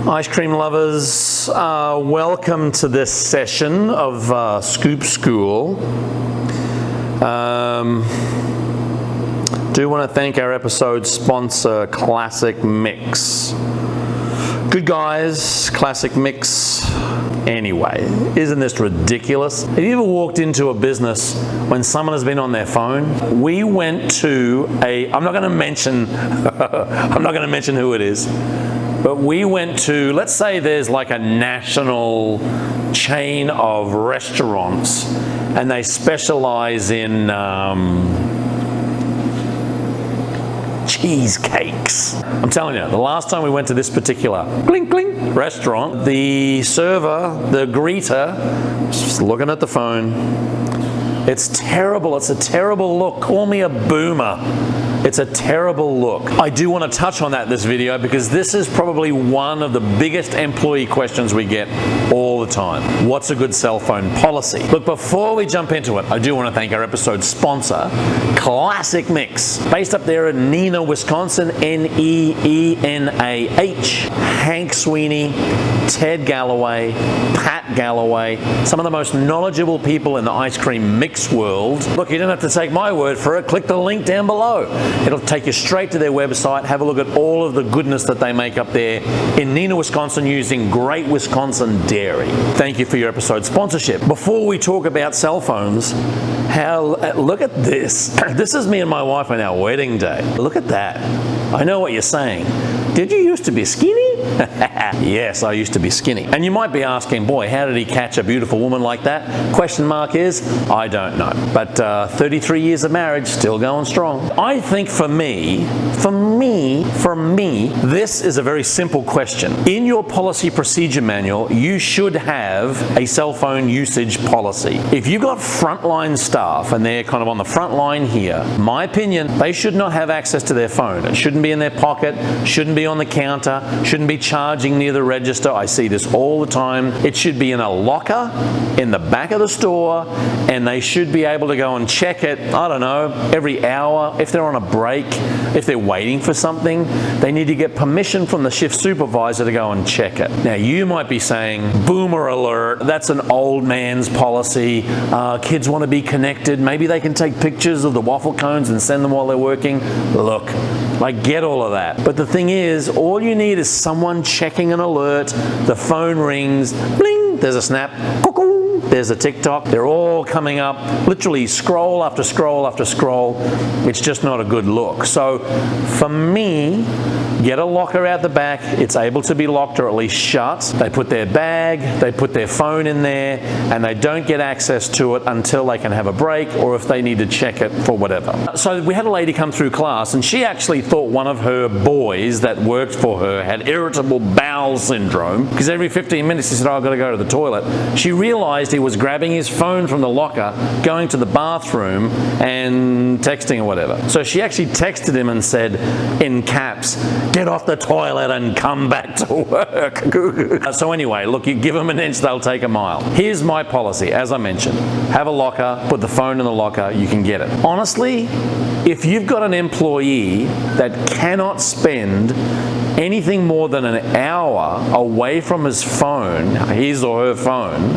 Ice cream lovers, welcome to this session of Scoop School. Do want to thank our episode sponsor, Classic Mix. Good guys, Classic Mix. Anyway, isn't this ridiculous? Have you ever walked into a business when someone has been on their phone? We went to I'm not going to mention who it is, but we went to, let's say there's like a national chain of restaurants and they specialize in cheesecakes. I'm telling you, the last time we went to this particular clink clink restaurant, the server, the greeter, was just looking at the phone. It's terrible. It's a terrible look. Call me a boomer. It's a terrible look. I do want to touch on that in this video because this is probably one of the biggest employee questions we get all the time. What's a good cell phone policy? Look, before we jump into it, I do want to thank our episode sponsor, Classic Mix. Based up there in Neenah, Wisconsin, N-E-E-N-A-H. Hank Sweeney, Ted Galloway, Pat Galloway, some of the most knowledgeable people in the ice cream mix world. Look, you don't have to take my word for it. Click the link down below. It'll take you straight to their website. Have a look at all of the goodness that they make up there in Neenah, Wisconsin, using great Wisconsin dairy. Thank you for your episode sponsorship. Before we talk about cell phones, look at this. This is me and my wife on our wedding day. Look at that. I know what you're saying. Did you used to be skinny? Yes, I used to be skinny. And you might be asking, boy, how did he catch a beautiful woman like that? Question mark is, I don't know. But 33 years of marriage, still going strong. I think for me, this is a very simple question. In your policy procedure manual, you should have a cell phone usage policy. If you've got frontline staff and they're kind of on the front line here, my opinion, they should not have access to their phone. It shouldn't be in their pocket, shouldn't be on the counter, shouldn't be charging near the register. I see this all the time. It should be in a locker in the back of the store, and they should be able to go and check it, I don't know, every hour. If they're on a break, if they're waiting for something, they need to get permission from the shift supervisor to go and check it. Now, you might be saying, boomer alert, that's an old man's policy. Kids want to be connected. Maybe they can take pictures of the waffle cones and send them while they're working. Look, I get all of that. But the thing is, all you need is someone checking an alert, the phone rings, bling, there's a snap, cuckoo, there's a TikTok. They're all coming up, literally scroll after scroll after scroll. It's just not a good look. So for me, get a locker out the back. It's able to be locked or at least shut. They put their bag, they put their phone in there, and they don't get access to it until they can have a break or if they need to check it for whatever. So we had a lady come through class and she actually thought one of her boys that worked for her had irritable bowel syndrome because every 15 minutes he said, oh, I've got to go to the toilet. She realized he was grabbing his phone from the locker, going to the bathroom and texting or whatever. So she actually texted him and said in caps, get off the toilet and come back to work. So anyway, look, you give them an inch, they'll take a mile. Here's my policy, as I mentioned. Have a locker, put the phone in the locker, you can get it. Honestly, if you've got an employee that cannot spend anything more than an hour away from his phone, his or her phone,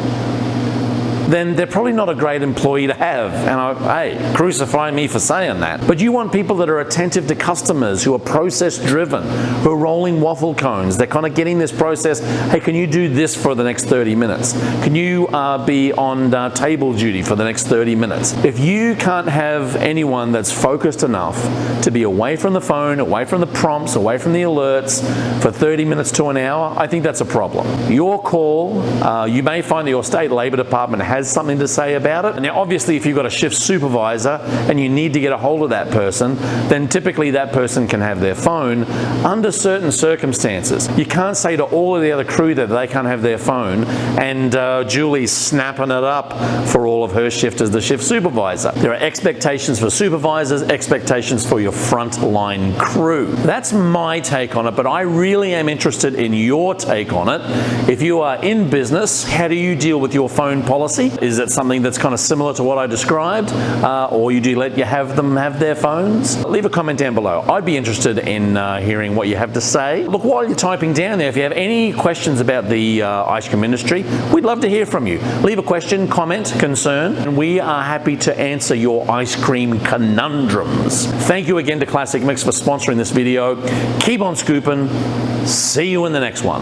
then they're probably not a great employee to have. And hey, crucify me for saying that. But you want people that are attentive to customers, who are process driven, who are rolling waffle cones. They're kind of getting this process. Hey, can you do this for the next 30 minutes? Can you be on table duty for the next 30 minutes? If you can't have anyone that's focused enough to be away from the phone, away from the prompts, away from the alerts for 30 minutes to an hour, I think that's a problem. Your call. You may find that your state labor department has something to say about it. Now, obviously, if you've got a shift supervisor and you need to get a hold of that person, then typically that person can have their phone under certain circumstances. You can't say to all of the other crew that they can't have their phone, and Julie's snapping it up for all of her shift as the shift supervisor. There are expectations for supervisors, expectations for your frontline crew. That's my take on it, but I really am interested in your take on it. If you are in business, how do you deal with your phone policy? policy? Is it something that's kind of similar to what I described? Or do you let them have their phones? Leave a comment down below. I'd be interested in hearing what you have to say. Look, while you're typing down there, if you have any questions about the ice cream industry, we'd love to hear from you. Leave a question, comment, concern, and we are happy to answer your ice cream conundrums. Thank you again to Classic Mix for sponsoring this video. Keep on scooping. See you in the next one.